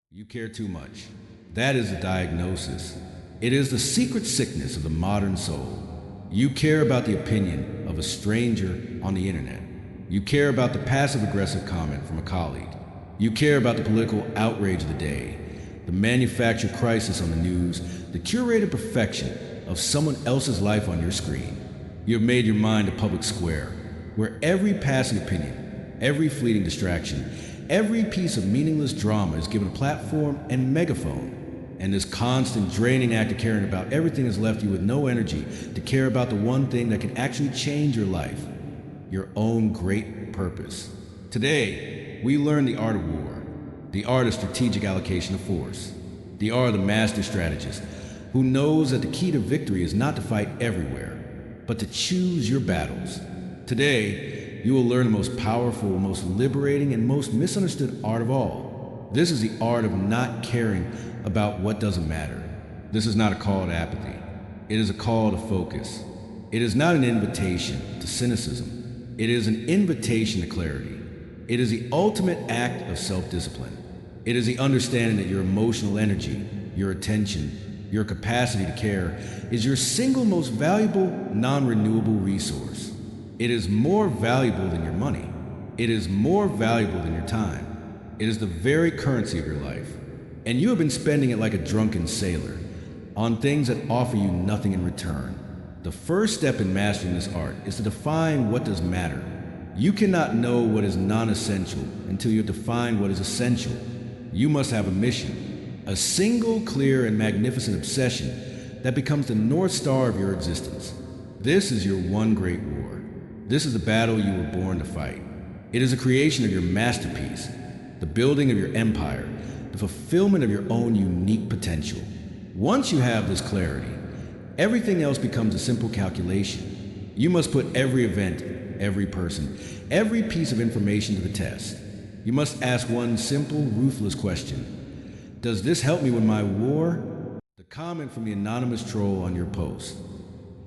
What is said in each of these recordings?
You care too much. That is the diagnosis. It is the secret sickness of the modern soul. You care about the opinion of a stranger on the internet. You care about the passive aggressive comment from a colleague. You care about the political outrage of the day, the manufactured crisis on the news, the curated perfection of someone else's life on your screen. You have made your mind a public square, where every passing opinion, every fleeting distraction, every piece of meaningless drama is given a platform and megaphone. And this constant draining act of caring about everything has left you with no energy to care about the one thing that can actually change your life, your own great purpose. Today, we learn the art of war, the art of strategic allocation of force, the art of the master strategist who knows that the key to victory is not to fight everywhere, but to choose your battles. Today, you will learn the most powerful, most liberating, and most misunderstood art of all. This is the art of not caring about what doesn't matter. This is not a call to apathy. It is a call to focus. It is not an invitation to cynicism. It is an invitation to clarity. It is the ultimate act of self-discipline. It is the understanding that your emotional energy, your attention, your capacity to care is your single most valuable, non-renewable resource. It is more valuable than your money. It is more valuable than your time. It is the very currency of your life. And you have been spending it like a drunken sailor on things that offer you nothing in return. The first step in mastering this art is to define what does matter. You cannot know what is non-essential until you have defined what is essential. You must have a mission, a single, clear, and magnificent obsession that becomes the North Star of your existence. This is your one great war. This is the battle you were born to fight. It is a creation of your masterpiece, the building of your empire, the fulfillment of your own unique potential. Once you have this clarity, everything else becomes a simple calculation. You must put every event, every person, every piece of information to the test. You must ask one simple, ruthless question. Does this help me win my war? The comment from the anonymous troll on your post.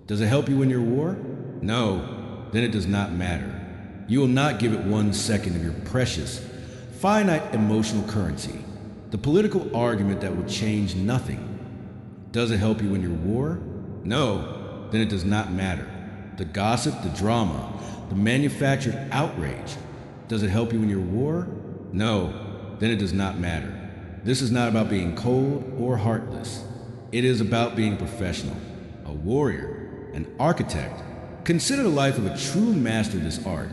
Does it help you win your war? No. Then it does not matter. You will not give it 1 second of your precious, finite emotional currency, the political argument that will change nothing. Does it help you win your war? No. Then it does not matter. The gossip, the drama, the manufactured outrage. Does it help you in your war? No. Then it does not matter. This is not about being cold or heartless. It is about being a professional, a warrior, an architect. Consider the life of a true master of this art,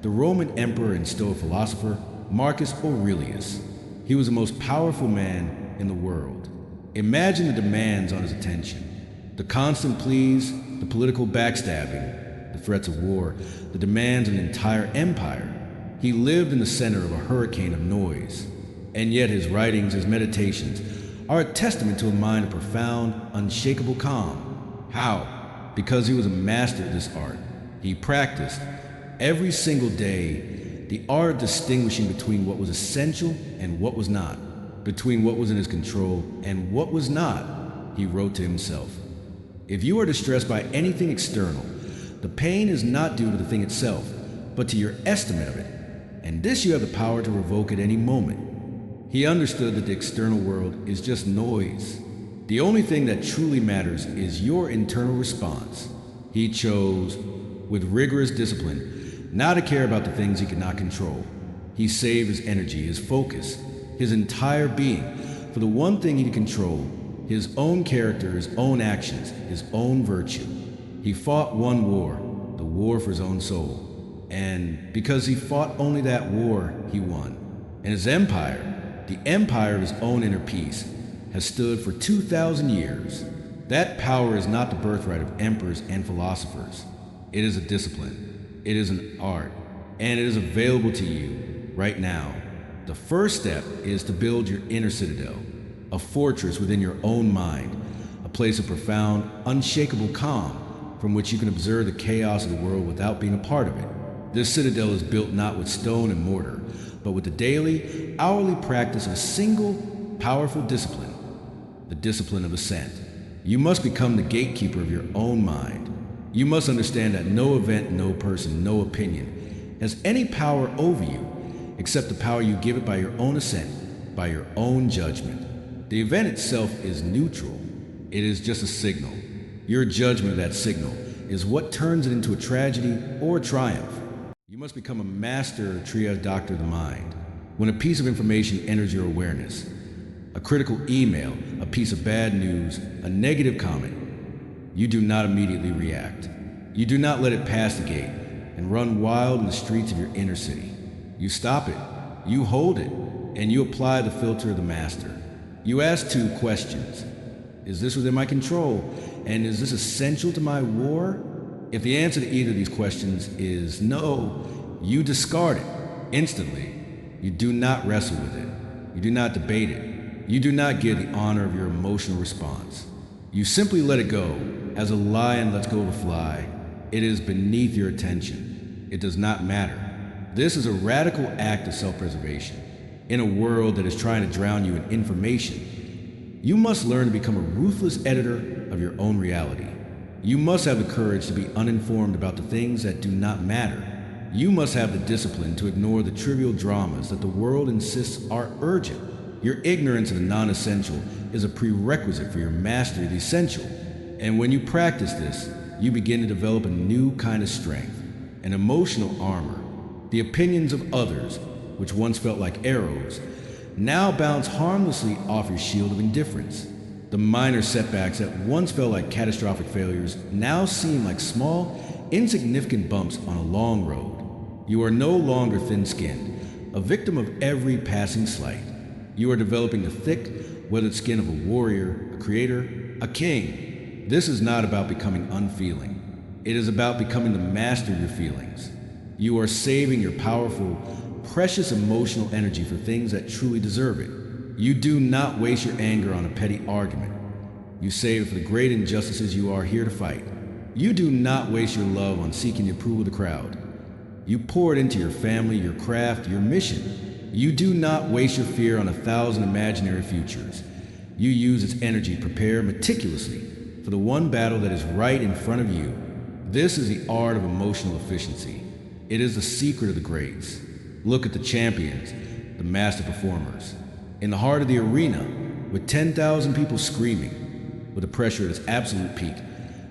the Roman emperor and Stoic philosopher, Marcus Aurelius. He was the most powerful man in the world. Imagine the demands on his attention, the constant pleas, the political backstabbing, the threats of war, the demands of an entire empire. He lived in the center of a hurricane of noise, and yet his writings, his meditations, are a testament to a mind of profound, unshakable calm. How? Because he was a master of this art. He practiced every single day the art of distinguishing between what was essential and what was not, between what was in his control and what was not. He wrote to himself, "If you are distressed by anything external, the pain is not due to the thing itself, but to your estimate of it, and this you have the power to revoke at any moment." He understood that the external world is just noise. The only thing that truly matters is your internal response. He chose, with rigorous discipline, not to care about the things he could not control. He saved his energy, his focus, his entire being for the one thing he could control, his own character, his own actions, his own virtue. He fought one war, the war for his own soul. And because he fought only that war, he won. And his empire, the empire of his own inner peace, has stood for 2,000 years. That power is not the birthright of emperors and philosophers. It is a discipline. It is an art. And it is available to you right now. The first step is to build your inner citadel, a fortress within your own mind, a place of profound, unshakable calm from which you can observe the chaos of the world without being a part of it. This citadel is built not with stone and mortar, but with the daily, hourly practice of a single, powerful discipline, the discipline of assent. You must become the gatekeeper of your own mind. You must understand that no event, no person, no opinion has any power over you except the power you give it by your own assent. by your own judgment. The event itself is neutral. It is just a signal. Your judgment of that signal is what turns it into a tragedy or a triumph. You must become a master triage doctor of the mind. When a piece of information enters your awareness, a critical email, a piece of bad news, a negative comment, you do not immediately react. You do not let it pass the gate and run wild in the streets of your inner city. You stop it, you hold it, and you apply the filter of the master. You ask two questions. Is this within my control? And is this essential to my war? If the answer to either of these questions is no, you discard it instantly. You do not wrestle with it. You do not debate it. You do not give the honor of your emotional response. You simply let it go, as a lion lets go of a fly. It is beneath your attention. It does not matter. This is a radical act of self-preservation. In a world that is trying to drown you in information, you must learn to become a ruthless editor of your own reality. You must have the courage to be uninformed about the things that do not matter. You must have the discipline to ignore the trivial dramas that the world insists are urgent. Your ignorance of the non-essential is a prerequisite for your mastery of the essential. And when you practice this, you begin to develop a new kind of strength, an emotional armor. The opinions of others, which once felt like arrows, now bounce harmlessly off your shield of indifference. The minor setbacks that once felt like catastrophic failures now seem like small, insignificant bumps on a long road. You are no longer thin-skinned, a victim of every passing slight. You are developing the thick, weathered skin of a warrior, a creator, a king. This is not about becoming unfeeling. It is about becoming the master of your feelings. You are saving your powerful, precious emotional energy for things that truly deserve it. You do not waste your anger on a petty argument. You save it for the great injustices you are here to fight. You do not waste your love on seeking the approval of the crowd. You pour it into your family, your craft, your mission. You do not waste your fear on 1,000 imaginary futures. You use its energy to prepare meticulously for the one battle that is right in front of you. This is the art of emotional efficiency. It is the secret of the greats. Look at the champions, the master performers. In the heart of the arena, with 10,000 people screaming, with the pressure at its absolute peak,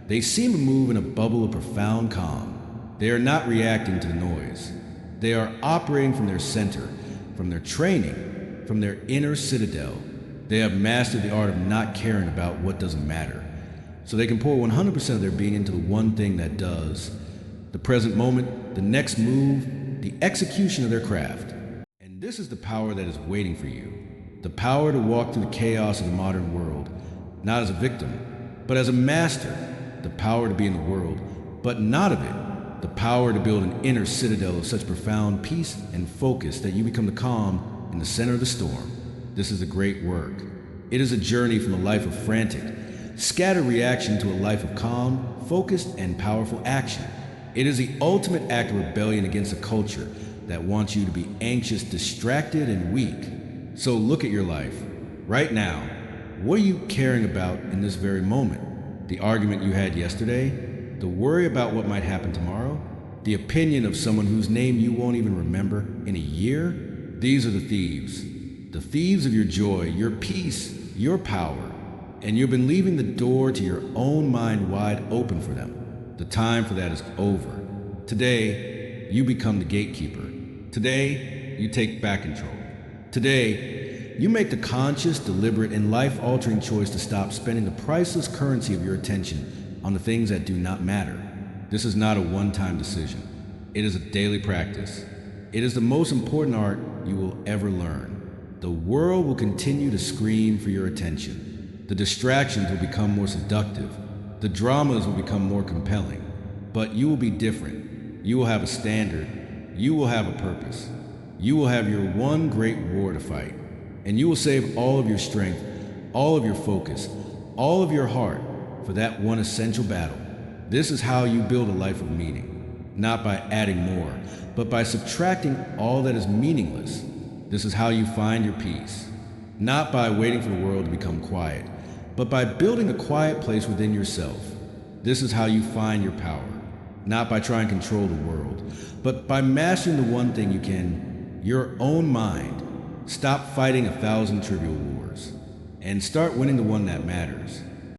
they seem to move in a bubble of profound calm. They are not reacting to the noise. They are operating from their center, from their training, from their inner citadel. They have mastered the art of not caring about what doesn't matter, so they can pour 100% of their being into the one thing that does. The present moment, the next move, the execution of their craft. And this is the power that is waiting for you. The power to walk through the chaos of the modern world, not as a victim, but as a master. The power to be in the world, but not of it. The power to build an inner citadel of such profound peace and focus that you become the calm in the center of the storm. This is a great work. It is a journey from a life of frantic, scattered reaction to a life of calm, focused, and powerful action. It is the ultimate act of rebellion against a culture that wants you to be anxious, distracted, and weak. So look at your life. Right now, what are you caring about in this very moment? The argument you had yesterday? The worry about what might happen tomorrow? The opinion of someone whose name you won't even remember in a year? These are the thieves of your joy, your peace, your power. And you've been leaving the door to your own mind wide open for them. The time for that is over. Today, you become the gatekeeper. Today, you take back control. Today, you make the conscious, deliberate, and life-altering choice to stop spending the priceless currency of your attention on the things that do not matter. This is not a one-time decision. It is a daily practice. It is the most important art you will ever learn. The world will continue to scream for your attention. The distractions will become more seductive. The dramas will become more compelling. But you will be different. You will have a standard. You will have a purpose. You will have your one great war to fight. And you will save all of your strength, all of your focus, all of your heart for that one essential battle. This is how you build a life of meaning. Not by adding more, but by subtracting all that is meaningless. This is how you find your peace. Not by waiting for the world to become quiet, but by building a quiet place within yourself. This is how you find your power. Not by trying to control the world, but by mastering the one thing you can, your own mind. Stop fighting 1,000 trivial wars and start winning the one that matters.